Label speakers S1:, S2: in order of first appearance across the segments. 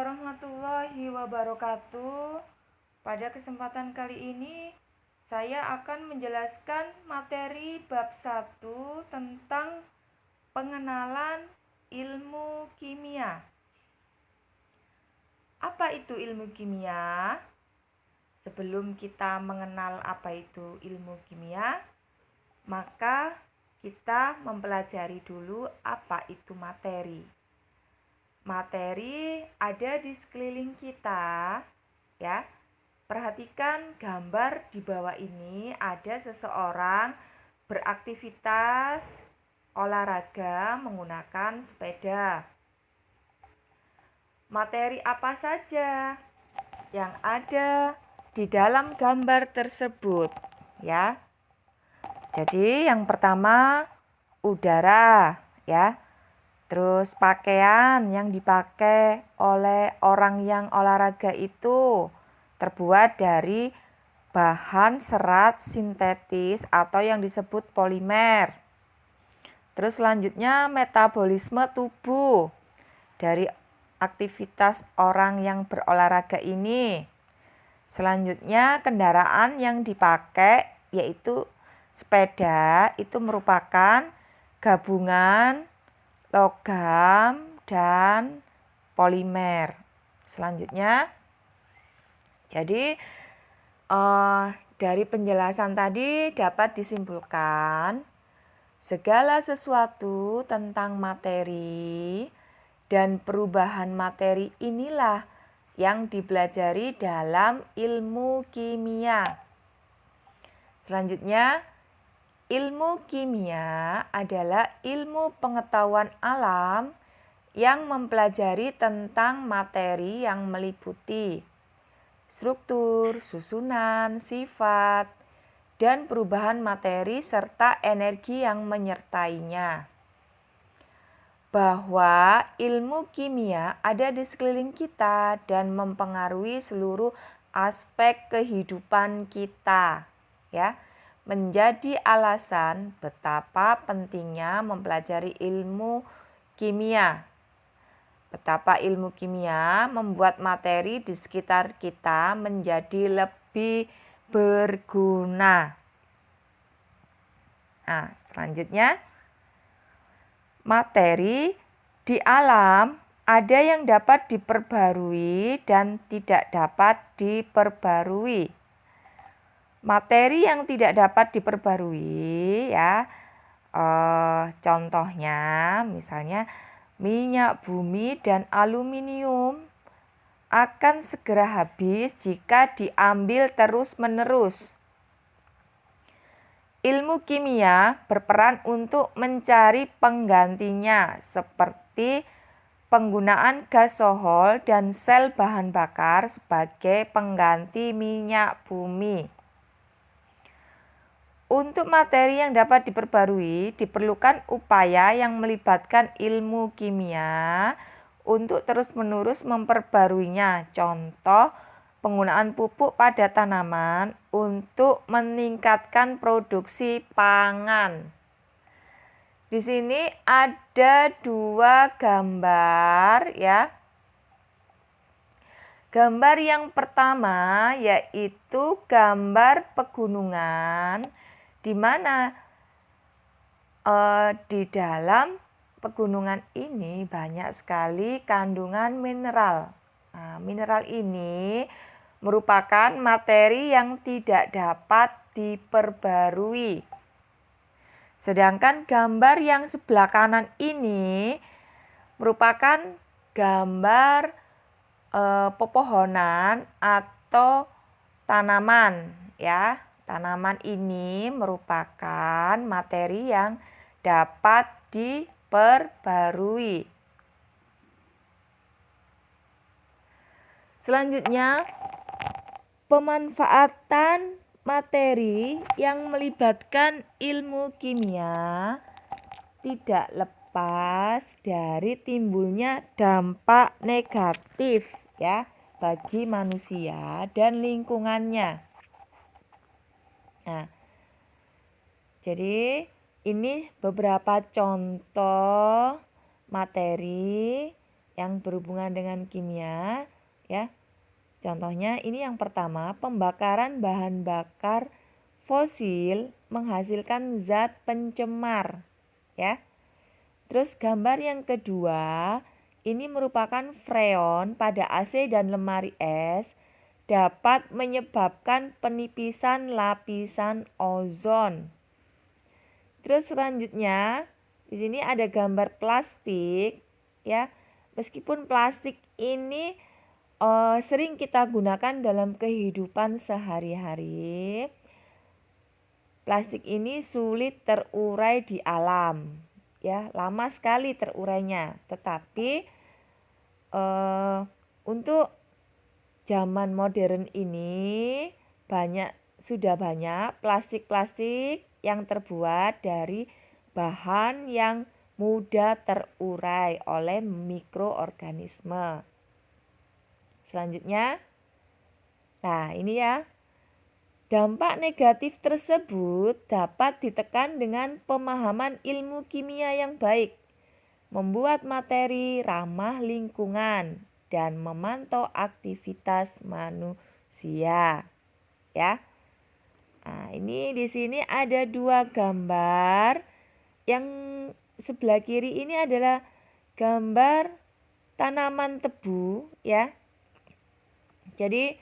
S1: warahmatullahi wabarakatuh. Pada kesempatan kali ini, saya akan menjelaskan materi bab 1 tentang pengenalan ilmu kimia. Apa itu ilmu kimia? Sebelum kita mengenal apa itu ilmu kimia, maka kita mempelajari dulu apa itu materi. Materi ada di sekeliling kita, ya. Perhatikan gambar di bawah ini, ada seseorang beraktivitas olahraga menggunakan sepeda. Materi apa saja yang ada di dalam gambar tersebut, ya? Jadi yang pertama udara, ya. Terus pakaian yang dipakai oleh orang yang olahraga itu terbuat dari bahan serat sintetis atau yang disebut polimer. Terus selanjutnya metabolisme tubuh dari aktivitas orang yang berolahraga ini. Selanjutnya kendaraan yang dipakai yaitu sepeda, itu merupakan gabungan logam dan polimer. Selanjutnya, jadi dari penjelasan tadi dapat disimpulkan segala sesuatu tentang materi dan perubahan materi inilah yang dipelajari dalam ilmu kimia. Selanjutnya, ilmu kimia adalah ilmu pengetahuan alam yang mempelajari tentang materi yang meliputi struktur, susunan, sifat, dan perubahan materi serta energi yang menyertainya. Bahwa ilmu kimia ada di sekeliling kita dan mempengaruhi seluruh aspek kehidupan kita, ya. Menjadi alasan betapa pentingnya mempelajari ilmu kimia. Betapa ilmu kimia membuat materi di sekitar kita menjadi lebih berguna. Nah, selanjutnya, materi di alam ada yang dapat diperbarui dan tidak dapat diperbarui. Materi yang tidak dapat diperbarui, ya, contohnya misalnya minyak bumi dan aluminium akan segera habis jika diambil terus-menerus. Ilmu kimia berperan untuk mencari penggantinya seperti penggunaan gas sohor dan sel bahan bakar sebagai pengganti minyak bumi. Untuk materi yang dapat diperbarui, diperlukan upaya yang melibatkan ilmu kimia untuk terus-menerus memperbaruinya. Contoh, penggunaan pupuk pada tanaman untuk meningkatkan produksi pangan. Di sini ada 2 gambar, ya. Gambar yang pertama yaitu gambar pegunungan, di mana di dalam pegunungan ini banyak sekali kandungan mineral. Nah, mineral ini merupakan materi yang tidak dapat diperbarui. Sedangkan gambar yang sebelah kanan ini merupakan gambar pepohonan atau tanaman, ya. Tanaman ini merupakan materi yang dapat diperbarui. Selanjutnya, pemanfaatan materi yang melibatkan ilmu kimia tidak lepas dari timbulnya dampak negatif, ya, bagi manusia dan lingkungannya. Nah, jadi ini beberapa contoh materi yang berhubungan dengan kimia, ya. Contohnya ini yang pertama, pembakaran bahan bakar fosil menghasilkan zat pencemar, ya. Terus gambar yang kedua, ini merupakan freon pada AC dan lemari es dapat menyebabkan penipisan lapisan ozon. Terus selanjutnya, di sini ada gambar plastik, ya. Meskipun plastik ini sering kita gunakan dalam kehidupan sehari-hari, plastik ini sulit terurai di alam, ya, lama sekali terurainya. Tetapi untuk zaman modern ini sudah banyak plastik-plastik yang terbuat dari bahan yang mudah terurai oleh mikroorganisme. Selanjutnya, nah ini ya, dampak negatif tersebut dapat ditekan dengan pemahaman ilmu kimia yang baik, membuat materi ramah lingkungan, dan memantau aktivitas manusia. Ya. Nah, ini di sini ada 2 gambar. Yang sebelah kiri ini adalah gambar tanaman tebu, ya. Jadi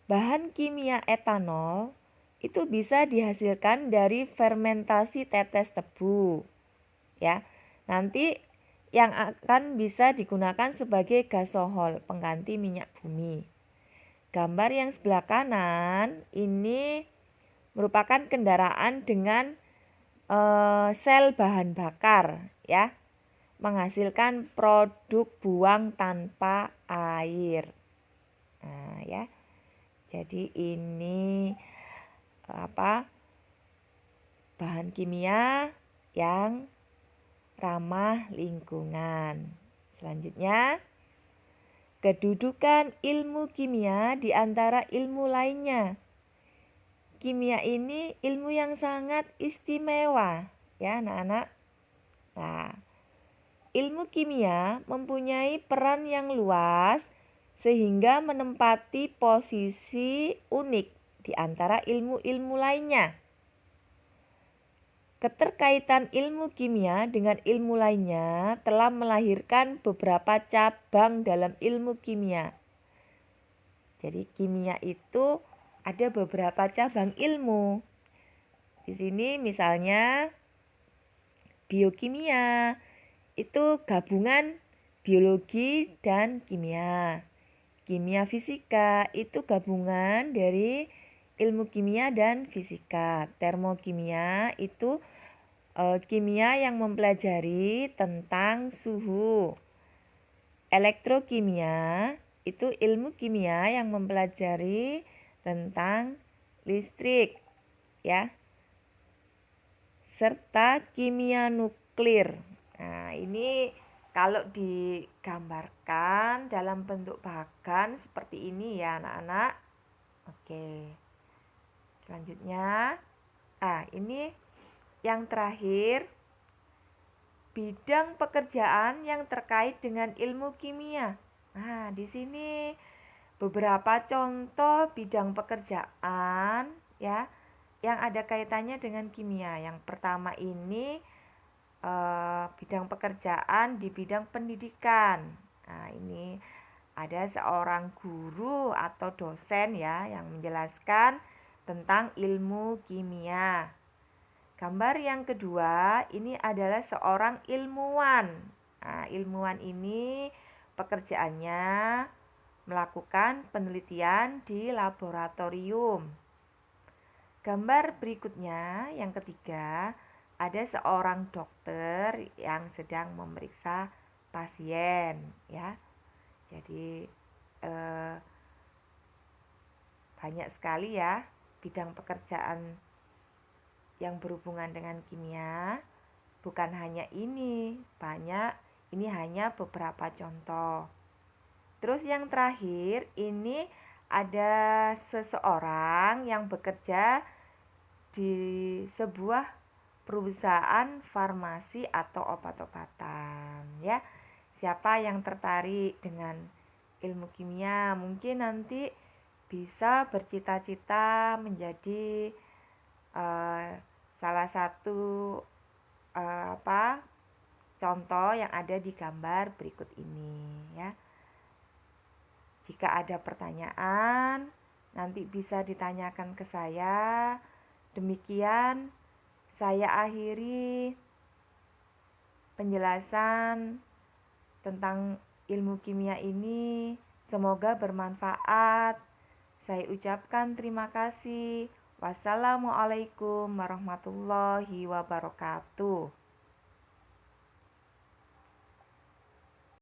S1: bahan kimia etanol itu bisa dihasilkan dari fermentasi tetes tebu, ya. Nanti yang akan bisa digunakan sebagai gasohol, pengganti minyak bumi. Gambar yang sebelah kanan ini merupakan kendaraan dengan sel bahan bakar, ya, menghasilkan produk buang tanpa air. Nah, ya. Jadi ini bahan kimia yang ramah lingkungan. Selanjutnya, kedudukan ilmu kimia di antara ilmu lainnya. Kimia ini ilmu yang sangat istimewa, ya anak-anak. Nah, ilmu kimia mempunyai peran yang luas sehingga menempati posisi unik di antara ilmu-ilmu lainnya. Keterkaitan ilmu kimia dengan ilmu lainnya telah melahirkan beberapa cabang dalam ilmu kimia. Jadi kimia itu ada beberapa cabang ilmu. Di sini misalnya biokimia, itu gabungan biologi dan kimia. Kimia fisika itu gabungan dari ilmu kimia dan fisika. Termokimia itu kimia yang mempelajari tentang suhu. Elektrokimia itu ilmu kimia yang mempelajari tentang listrik, ya. Serta kimia nuklir. Nah, ini kalau digambarkan dalam bentuk bagan seperti ini ya anak-anak. Oke. Selanjutnya, ini yang terakhir, bidang pekerjaan yang terkait dengan ilmu kimia. Nah, di sini beberapa contoh bidang pekerjaan, ya, yang ada kaitannya dengan kimia. Yang pertama ini bidang pekerjaan di bidang pendidikan. Nah, ini ada seorang guru atau dosen, ya, yang menjelaskan tentang ilmu kimia. Gambar yang kedua ini adalah seorang ilmuwan. Nah, ilmuwan ini pekerjaannya melakukan penelitian di laboratorium. Gambar berikutnya yang ketiga, ada seorang dokter yang sedang memeriksa pasien, ya. Jadi banyak sekali ya bidang pekerjaan yang berhubungan dengan kimia. Bukan hanya ini, banyak. Ini hanya beberapa contoh. Terus yang terakhir, ini ada seseorang yang bekerja di sebuah perusahaan farmasi atau obat-obatan, ya. siapa yang tertarik dengan ilmu kimia, mungkin nanti bisa bercita-cita menjadi salah satu contoh yang ada di gambar berikut ini ya. Jika ada pertanyaan, nanti bisa ditanyakan ke saya. Demikian saya akhiri penjelasan tentang ilmu kimia ini. Semoga bermanfaat. Saya ucapkan terima kasih. Wassalamualaikum warahmatullahi wabarakatuh.